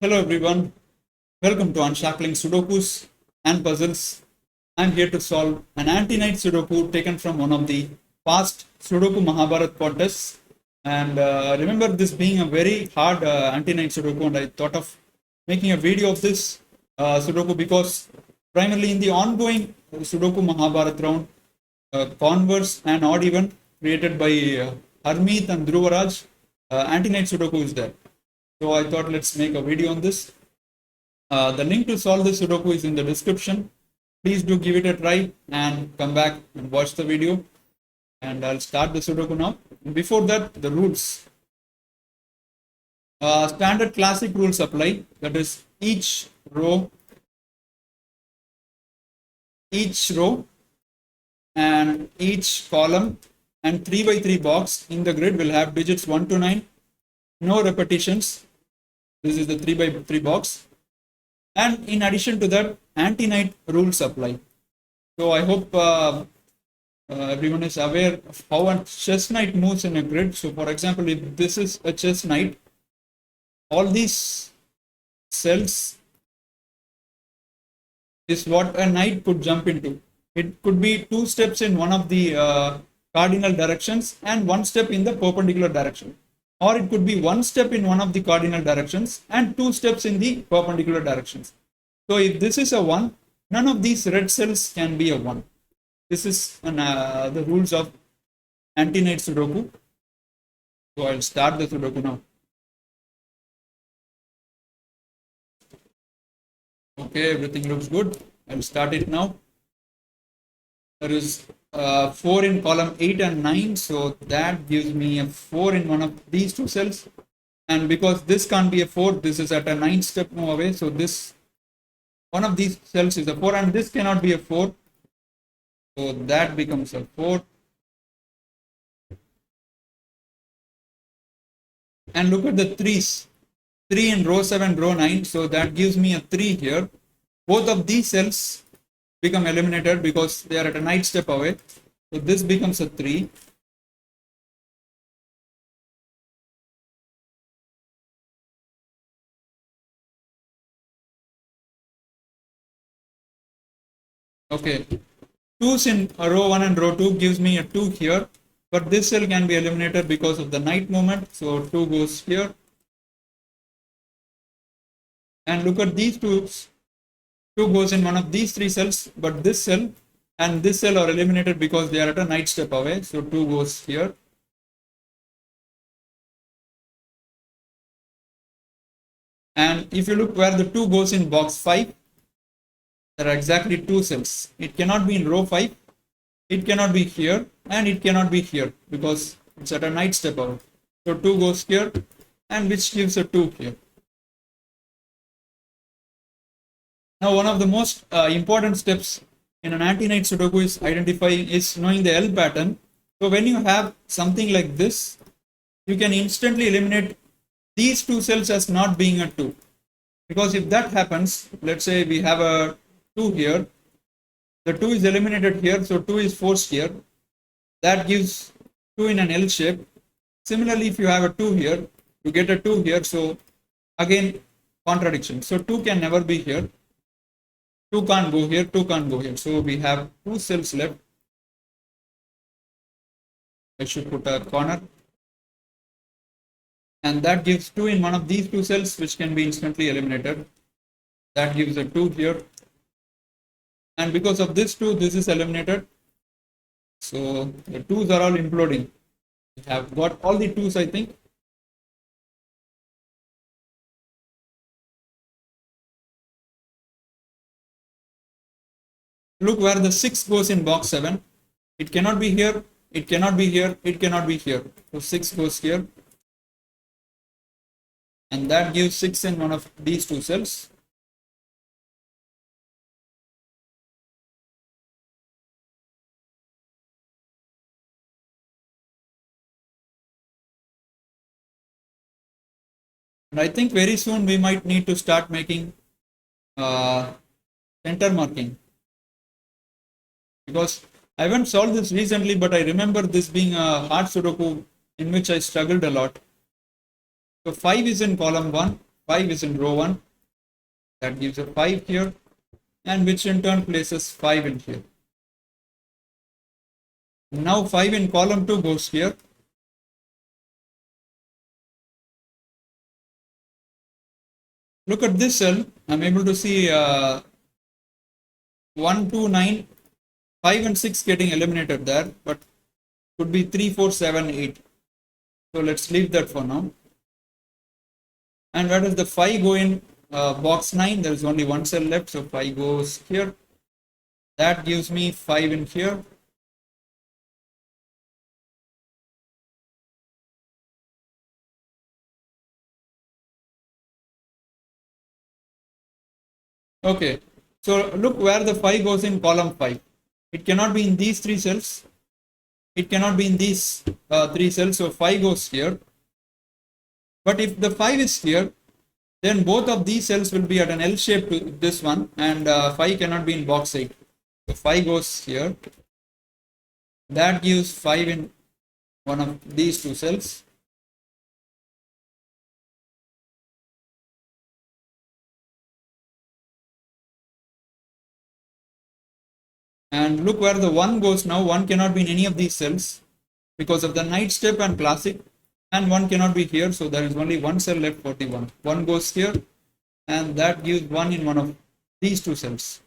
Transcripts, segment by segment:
Hello everyone, welcome to Unshackling Sudokus and Puzzles. I'm here to solve an Antiknight Sudoku taken from one of the past Sudoku Mahaharat contests. And remember this being a very hard Antiknight Sudoku, and I thought of making a video of this Sudoku because primarily in the ongoing Sudoku Mahaharat round, converse and odd even created by Harmeet and Dhruvaraj, Antiknight Sudoku is there. So I thought let's make a video on this. The link to solve this Sudoku is in the description. Please do give it a try and come back and watch the video. And I'll start the Sudoku now. Before that, the rules. Standard classic rules apply. That is each row and each column and 3 by 3 box in the grid will have digits 1 to 9. No repetitions. This is the 3 by 3 box. And in addition to that, Antiknight rules apply. So I hope everyone is aware of how a chess knight moves in a grid. So for example, if this is a chess knight, all these cells is what a knight could jump into. It could be 2 steps in one of the cardinal directions and 1 step in the perpendicular direction. Or it could be 1 step in one of the cardinal directions and 2 steps in the perpendicular directions. So if this is a 1, none of these red cells can be a 1. This is the rules of Antiknight Sudoku. So I'll start the Sudoku now. Okay, everything looks good. I'll start it now. There is 4 in column 8 and 9, so that gives me a 4 in one of these 2 cells. And because this can't be a 4, this is at a 9 step move away, so this one of these cells is a 4 and this cannot be a 4, so that becomes a 4. And look at the 3s, 3 in row 7, row 9, so that gives me a 3 here. Both of these cells become eliminated because they are at a 9 step away. So this becomes a 3. Okay, 2s in row 1 and row 2 gives me a 2 here, but this cell can be eliminated because of the knight movement, so 2 goes here. And look at these 2s. 2 goes in one of these 3 cells, but this cell and this cell are eliminated because they are at a knight step away, so 2 goes here. And if you look where the 2 goes in box 5, there are exactly 2 cells. It cannot be in row 5, it cannot be here, and it cannot be here because it's at a knight step away. So 2 goes here, and which gives a 2 here. Now, one of the most important steps in an Antiknight Sudoku is knowing the L pattern. So when you have something like this, you can instantly eliminate these 2 cells as not being a 2. Because if that happens, let's say we have a 2 here, the 2 is eliminated here, so 2 is forced here. That gives 2 in an L shape. Similarly, if you have a 2 here, you get a 2 here, so again contradiction. So 2 can never be here. 2 can't go here, 2 can't go here. So we have 2 cells left. I should put a corner. And that gives 2 in one of these 2 cells, which can be instantly eliminated. That gives a 2 here. And because of this 2, this is eliminated. So the 2s are all imploding. We have got all the 2s, I think. Look where the 6 goes in box 7. It cannot be here, it cannot be here, it cannot be here. So 6 goes here. And that gives 6 in one of these 2 cells. And I think very soon we might need to start making center marking. Because I haven't solved this recently, but I remember this being a hard Sudoku in which I struggled a lot. So 5 is in column 1, 5 is in row 1. That gives a 5 here, and which in turn places 5 in here. Now 5 in column 2 goes here. Look at this cell. I'm able to see 1, 2, 9, 5 and 6 getting eliminated there, but could be 3, 4, 7, 8. So let's leave that for now. And where does the 5 go in box 9? There is only one cell left, so 5 goes here. That gives me 5 in here. Okay, so look where the 5 goes in column 5. It cannot be in these 3 cells. It cannot be in these 3 cells, so 5 goes here. But if the 5 is here, then both of these cells will be at an L shape to this one, and 5 cannot be in box 8. So 5 goes here. That gives 5 in one of these 2 cells. And look where the 1 goes now. 1 cannot be in any of these cells because of the night step and classic, and 1 cannot be here, so there is only one cell left for the 1. 1 goes here, and that gives 1 in one of these 2 cells.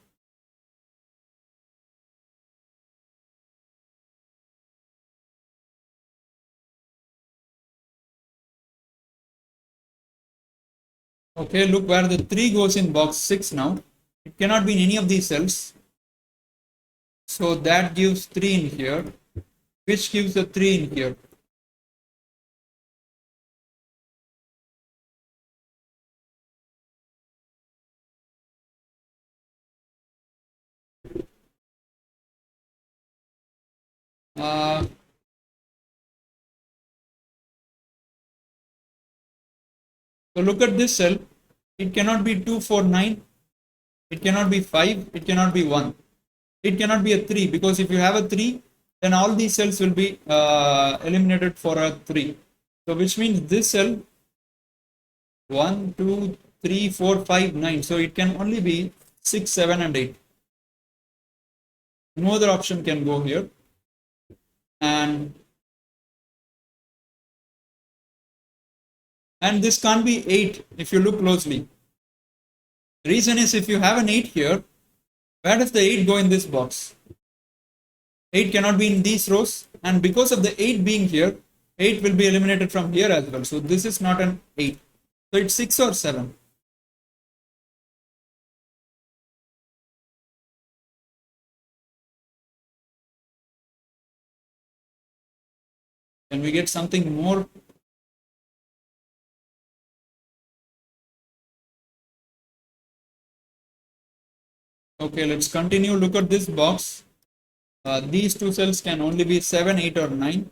Okay, look where the 3 goes in box 6 now. It cannot be in any of these cells. So that gives 3 in here, which gives a 3 in here. So look at this cell. It cannot be 2, 4, 9. It cannot be 5. It cannot be 1. It cannot be a 3, because if you have a 3, then all these cells will be eliminated for a 3. So which means this cell 1, 2, 3, 4, 5, 9. So it can only be 6, 7, and 8. No other option can go here. And this can't be 8 if you look closely. The reason is, if you have an 8 here, where does the 8 go in this box? 8 cannot be in these rows, and because of the 8 being here, 8 will be eliminated from here as well. So this is not an 8. So it's 6 or 7. Can we get something more? Okay, let's continue. Look at this box. These 2 cells can only be 7, 8, or 9.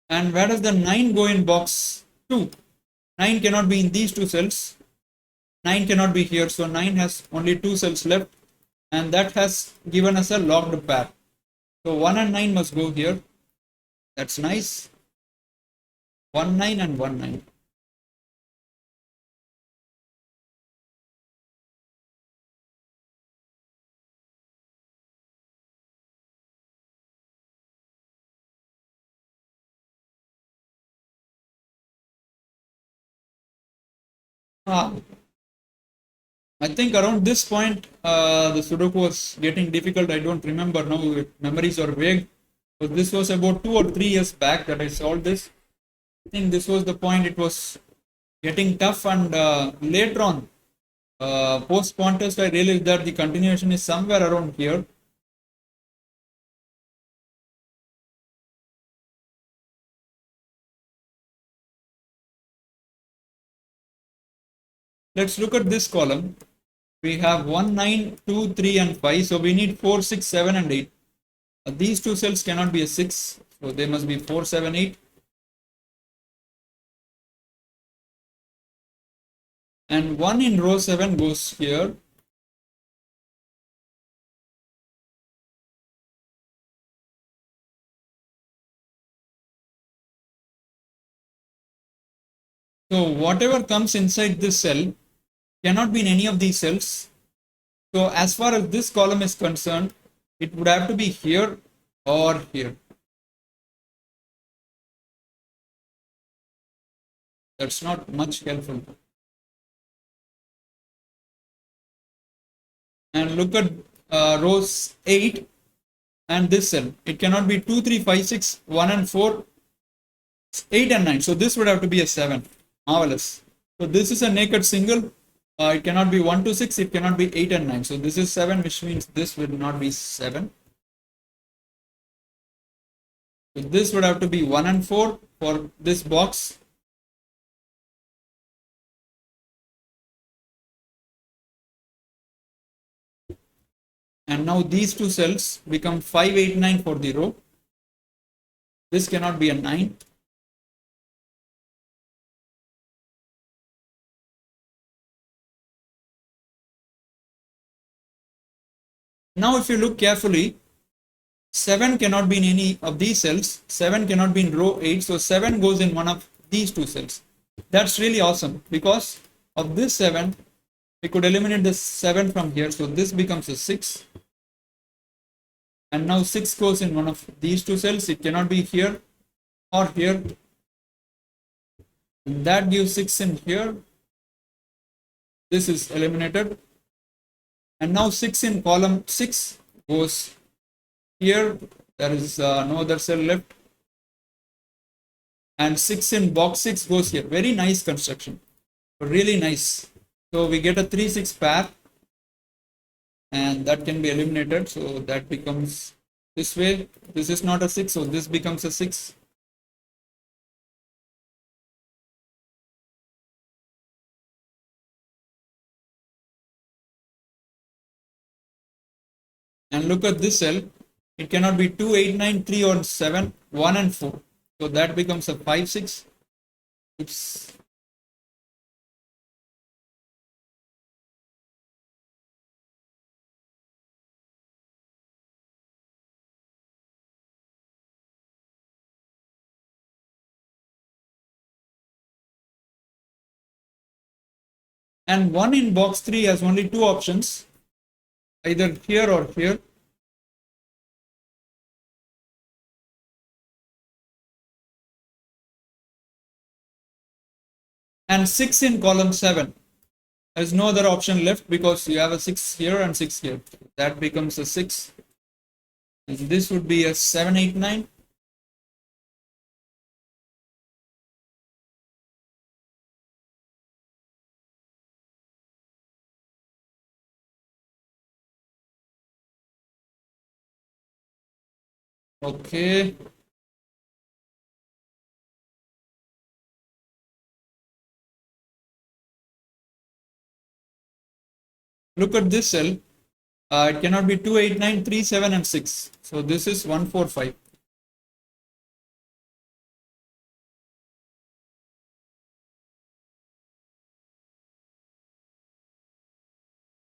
And where does the 9 go in box 2? 9 cannot be in these 2 cells. 9 cannot be here, so 9 has only 2 cells left, and that has given us a locked pair. So 1 and 9 must go here. That's nice. 1, 9 and 1, 9. I think around this point, the Sudoku was getting difficult. I don't remember now. Memories are vague. So this was about 2 or 3 years back that I solved this. I think this was the point it was getting tough, and later on, post contest, I realized that the continuation is somewhere around here. Let's look at this column. We have 1, 9, 2, 3, and 5. So we need 4, 6, 7, and 8. These 2 cells cannot be a 6. So they must be 4, 7, 8. And 1 in row 7 goes here. So whatever comes inside this cell cannot be in any of these cells. So as far as this column is concerned, it would have to be here or here. That's not much helpful. And look at rows 8 and this cell. It cannot be 2, 3, 5, 6, 1 and 4, 8 and 9. So this would have to be a 7. Marvelous. So this is a naked single. It cannot be 1 to 6. It cannot be 8 and 9. So this is 7, which means this will not be 7. So this would have to be 1 and 4 for this box. And now these two cells become 5, 8, 9 for the row. This cannot be a 9. Now if you look carefully, 7 cannot be in any of these cells. 7 cannot be in row 8. So 7 goes in one of these two cells. That's really awesome. Because of this 7, we could eliminate this 7 from here. So this becomes a 6. And now 6 goes in one of these two cells. It cannot be here or here. That gives 6 in here. This is eliminated. And now 6 in column 6 goes here. There is no other cell left. And 6 in box 6 goes here. Very nice construction. Really nice. So we get a 3, 6 pair. And that can be eliminated. So that becomes this way. This is not a 6. So this becomes a 6. And look at this cell. It cannot be 2, 8, 9, 3 or 7, 1 and 4. So that becomes a 5, 6. Oops. And 1 in box 3 has only 2 options, either here or here. And 6 in column 7. There's no other option left because you have a 6 here and 6 here. That becomes a 6. And this would be a 7, 8, 9. Okay. Look at this cell. It cannot be 2, 8, 9, 3, 7 and 6. So this is 1, 4, 5.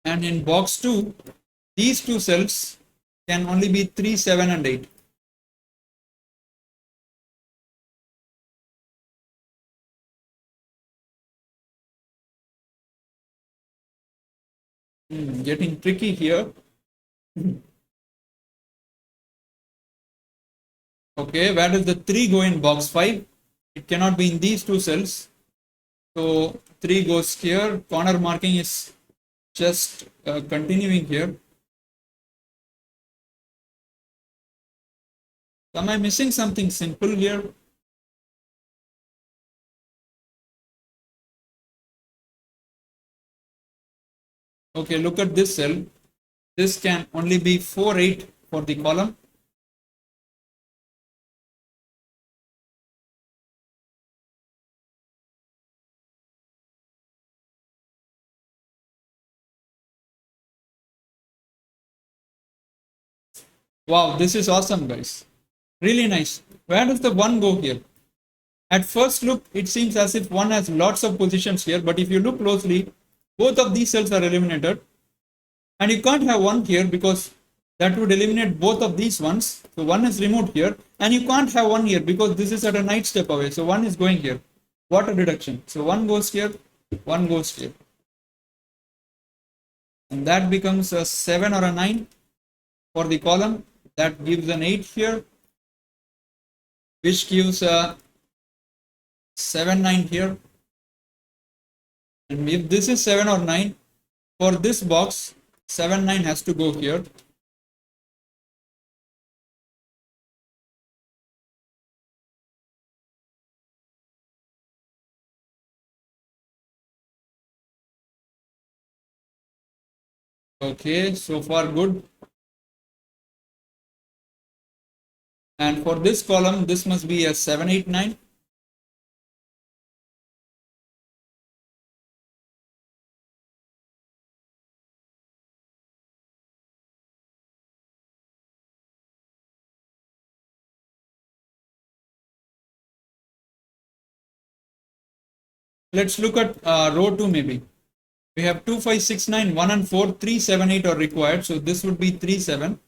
And in box 2, these two cells can only be 3, 7 and 8. Getting tricky here. Okay, where does the 3 go in box 5? It cannot be in these two cells. So 3 goes here. Corner marking is just continuing here. Am I missing something simple here? Okay, look at this cell. This can only be 4, 8 for the column. Wow, this is awesome, guys. Really nice. Where does the 1 go here? At first look, it seems as if 1 has lots of positions here, but if you look closely, both of these cells are eliminated. And you can't have 1 here because that would eliminate both of these ones. So 1 is removed here. And you can't have 1 here because this is at a night step away. So 1 is going here. water deduction. So one goes here, one goes here. And that becomes a 7 or a 9 for the column. That gives an 8 here, which gives a 7, 9 here. And if this is 7 or 9, for this box, 7, 9 has to go here. Okay, so far good. And for this column, this must be a 7, 8, 9. Let's look at row 2 maybe. We have 2, 5, 6, 9, 1 and 4, 3, 7, 8 are required. So this would be 3, 7.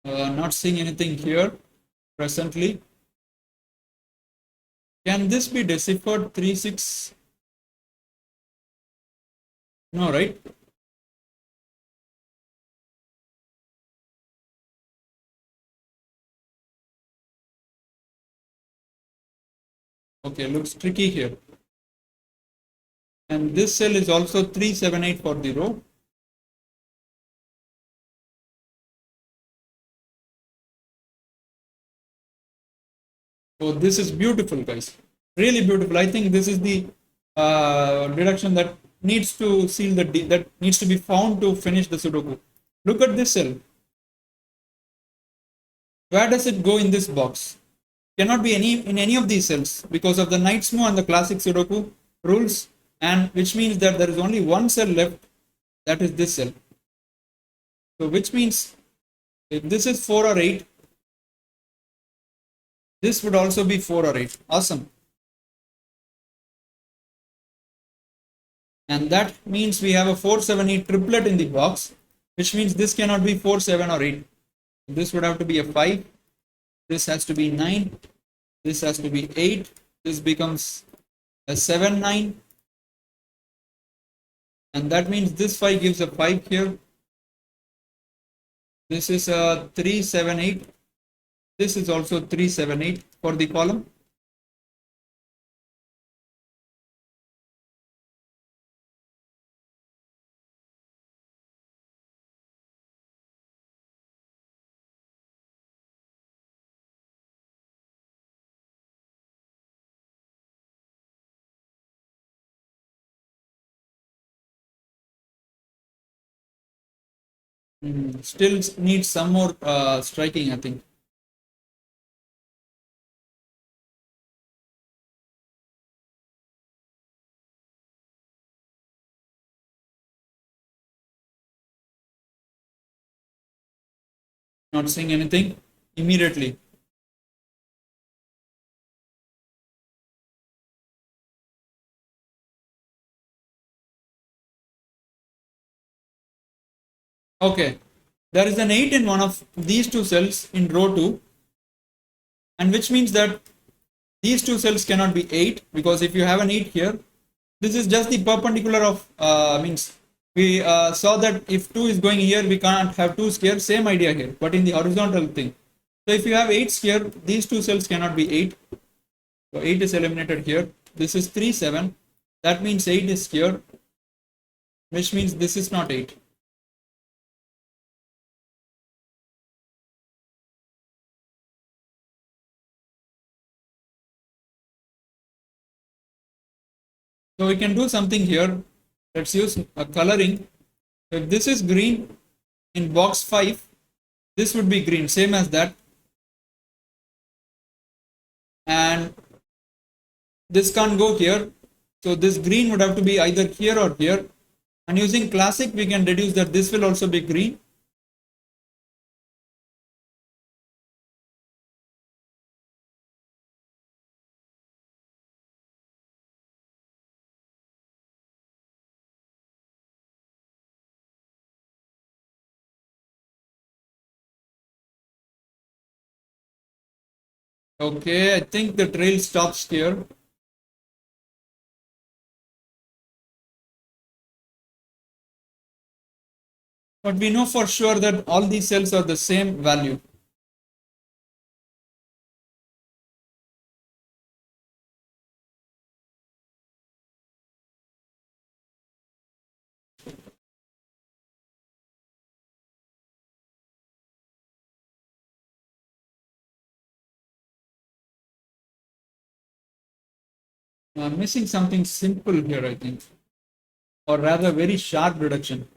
Not seeing anything here presently. Can this be deciphered 3, 6? No, right? Okay, looks tricky here. And this cell is also 3, 7, 8 for the row. So this is beautiful, guys. Really beautiful. I think this is the deduction that needs to seal the that needs to be found to finish the Sudoku. Look at this cell. Where does it go in this box? Cannot be in any of these cells because of the Knight's move and the classic Sudoku rules, and which means that there is only one cell left, that is this cell. So which means if this is 4 or 8, this would also be 4 or 8. Awesome. And that means we have a 4, 7, 8 triplet in the box, which means this cannot be 4, 7 or 8. This would have to be a 5. This has to be 9. This has to be 8. This becomes a 7, 9. And that means this 5 gives a 5 here. This is a 3, 7, 8. This is also 3, 7, 8 for the column. Still needs some more striking, I think. Not seeing anything immediately. Okay, there is an 8 in one of these two cells in row 2, and which means that these two cells cannot be 8, because if you have an 8 here, this is just the perpendicular of means we saw that if 2 is going here, we can't have 2's here. Same idea here, but in the horizontal thing. So if you have 8's here, these two cells cannot be 8. So 8 is eliminated here. This is 3, 7. That means 8 is here, which means this is not 8. So we can do something here. Let's use a coloring. If this is green in box 5, this would be green, same as that. And this can't go here. So this green would have to be either here or here. And using classic, we can deduce that this will also be green. Okay, I think the trail stops here. But we know for sure that all these cells are the same value. I'm missing something simple here, I think, or rather very sharp reduction.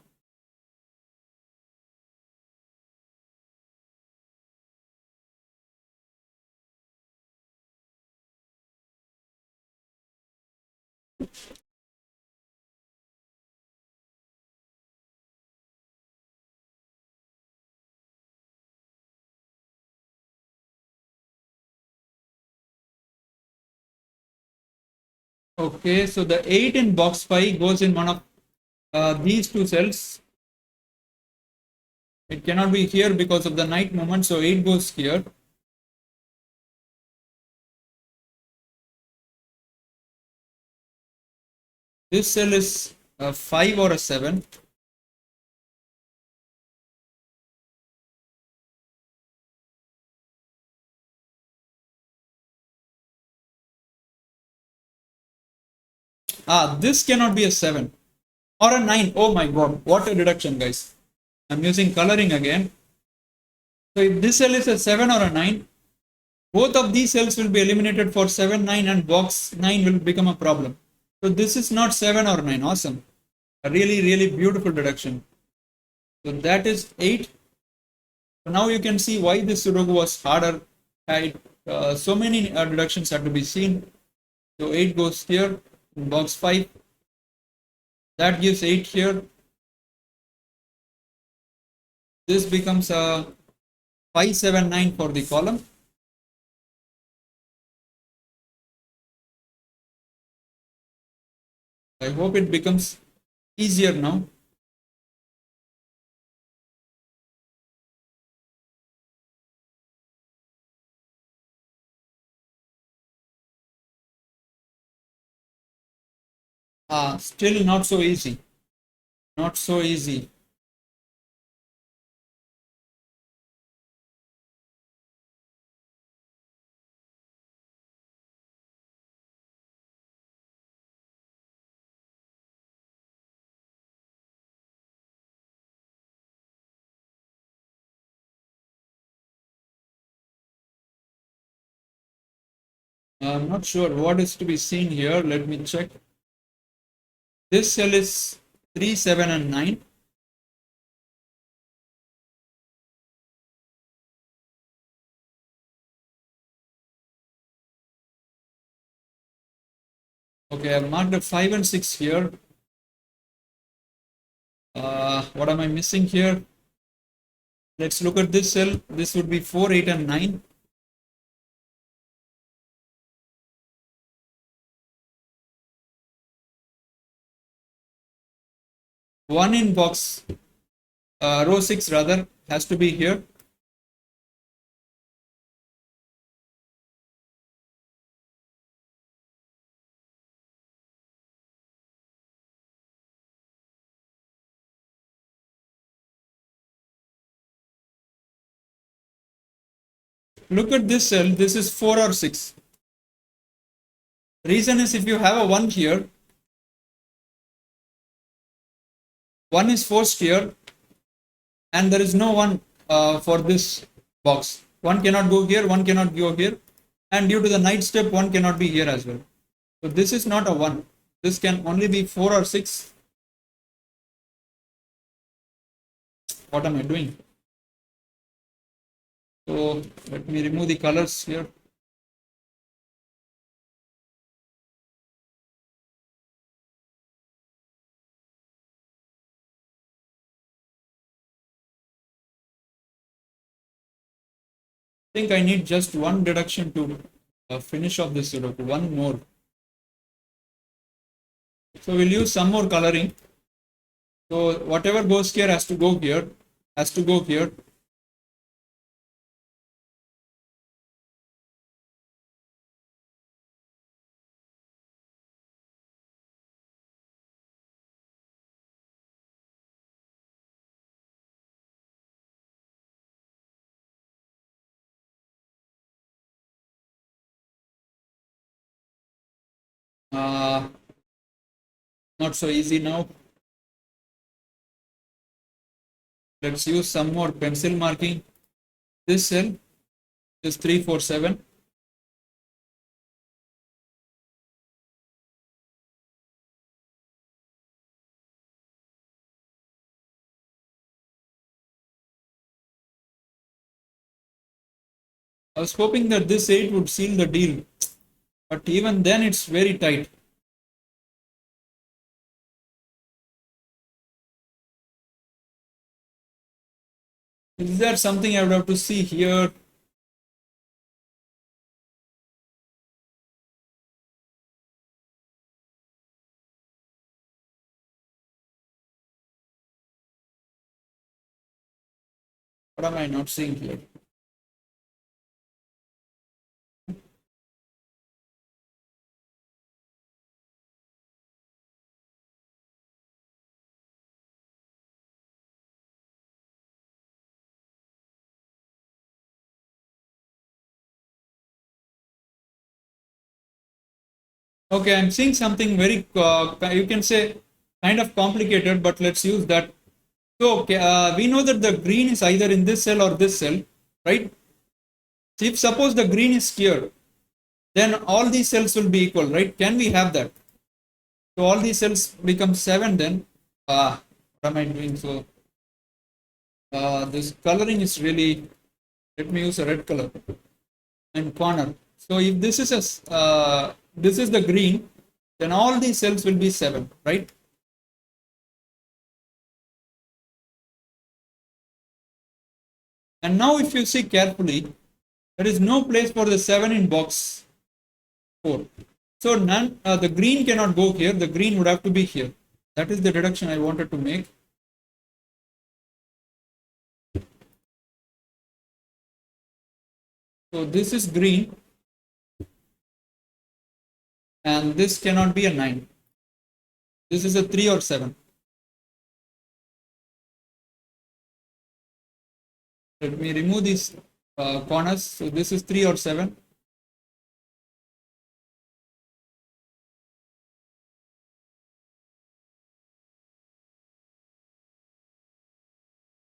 Okay, so the 8 in box 5 goes in one of these two cells. It cannot be here because of the night moment, so 8 goes here. This cell is a 5 or a 7. This cannot be a 7 or a 9. Oh my god, what a reduction, guys. I'm using coloring again. So if this cell is a 7 or a 9, both of these cells will be eliminated for 7, 9, and box 9 will become a problem. So this is not 7 or 9. Awesome. A really, really beautiful reduction. So that is 8. So now you can see why this Sudoku was harder. So many reductions had to be seen. So 8 goes here in box 5. That gives 8 here. This becomes a 5, 7, 9 for the column. I hope it becomes easier now. Still not so easy. Not so easy. I'm not sure what is to be seen here. Let me check. This cell is 3, 7, and 9. Okay, I've marked a 5 and 6 here. What am I missing here? Let's look at this cell. This would be 4, 8, and 9. One in box, row 6 rather, has to be here. Look at this cell. This is 4 or 6. Reason is if you have a 1 here, 1 is forced here, and there is no 1 for this box. 1 cannot go here, 1 cannot go here, and due to the night step, 1 cannot be here as well. So this is not a 1. This can only be 4 or 6. What am I doing? So let me remove the colors here. I think I need just one deduction to finish off this Sudoku. One more. So we'll use some more coloring. So whatever goes here has to go here. Has to go here. Uh, Not so easy now. Let's use some more pencil marking. This cell is 347. I was hoping that this 8 would seal the deal, but even then it's very tight. Is there something I would have to see here? What am I not seeing here? Okay, I'm seeing something very, you can say, kind of complicated, but let's use that. So, okay, we know that the green is either in this cell or this cell, right? So if suppose the green is here, then all these cells will be equal, right? Can we have that? So all these cells become 7 then. What am I doing? So this coloring is really, let me use a red color and corner. So if this is this is the green, then all these cells will be 7, right? And now if you see carefully, there is no place for the 7 in box 4. So none, the green cannot go here. The green would have to be here. That is the deduction I wanted to make. So this is green, and this cannot be a 9. This is a 3 or 7. Let me remove these corners. So this is 3 or 7.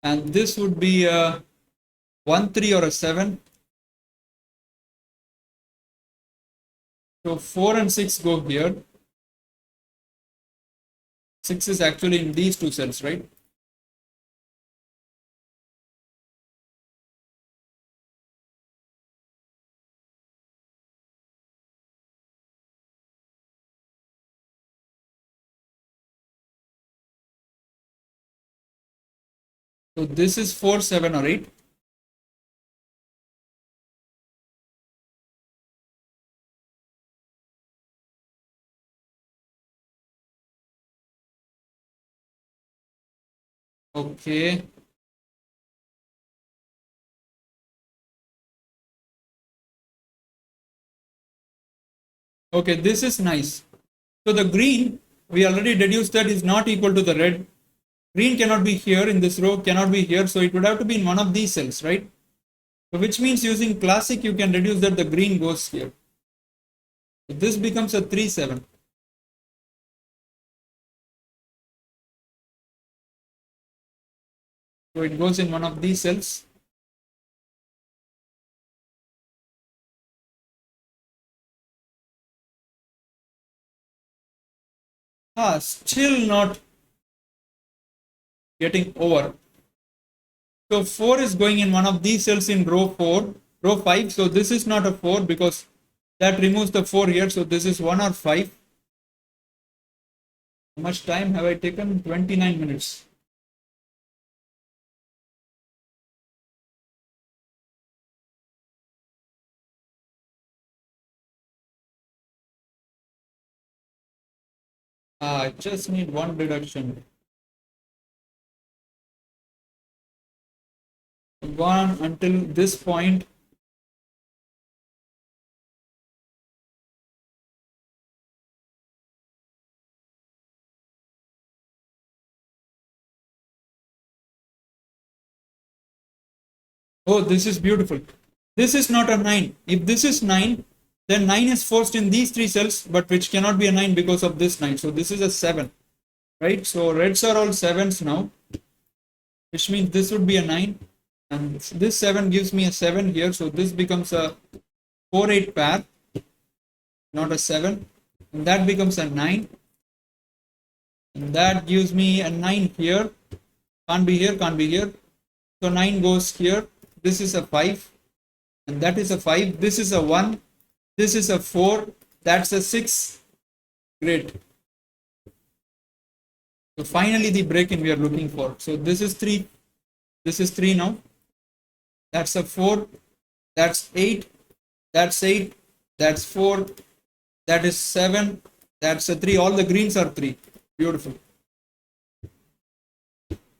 And this would be a 1, 3 or a 7. So 4 and 6 go here. 6 is actually in these two cells, right? So this is 4, 7 or 8. Okay. Okay, this is nice. So the green, we already deduced that is not equal to the red. Green cannot be here in this row, cannot be here. So it would have to be in one of these cells, right? So which means using classic, you can deduce that the green goes here. So this becomes a 3, 7. So it goes in one of these cells. Still not getting over. So 4 is going in one of these cells in row 4, row 5. So this is not a 4 because that removes the 4 here. So this is 1 or 5. How much time have I taken? 29 minutes. I just need one deduction. One until this point. Oh, this is beautiful. This is not a 9. If this is 9, Then 9 is forced in these 3 cells, but which cannot be a 9 because of this 9. So this is a 7, right? So reds are all 7s now, which means this would be a 9. And this 7 gives me a 7 here. So this becomes a 4-8 pair, not a 7. And that becomes a 9. And that gives me a 9 here. Can't be here, can't be here. So 9 goes here. This is a 5. And that is a 5. This is a 1. This is a 4. That's a 6. Great. So finally the break-in we are looking for. So this is 3. This is 3 now. That's a 4. That's 8. That's 8. That's 4. That is 7. That's a 3. All the greens are 3. Beautiful.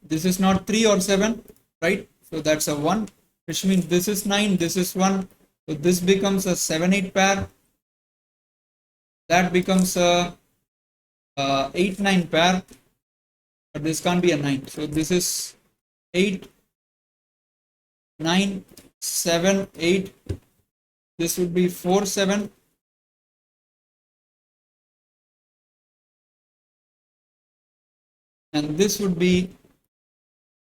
This is not 3 or 7, right? So that's a 1, which means this is 9. This is 1. So this becomes a 7-8 pair. That becomes a 8-9 pair. But this can't be a 9. So this is 8, 9, 7, 8. This would be 4, 7. And this would be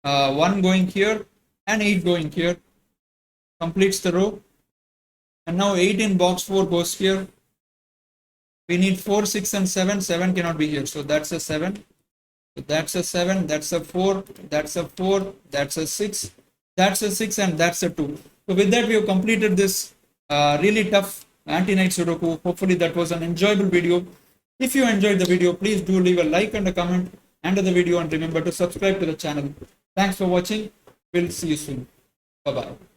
1 going here and 8 going here. Completes the row. And now 8 in box 4 goes here. We need 4, 6 and 7. 7 cannot be here. So that's a 7. So that's a 7. That's a 4. That's a 4. That's a 6. That's a 6 and that's a 2. So with that we have completed this really tough Antiknight Sudoku. Hopefully that was an enjoyable video. If you enjoyed the video, please do leave a like and a comment under the video and remember to subscribe to the channel. Thanks for watching. We'll see you soon. Bye-bye.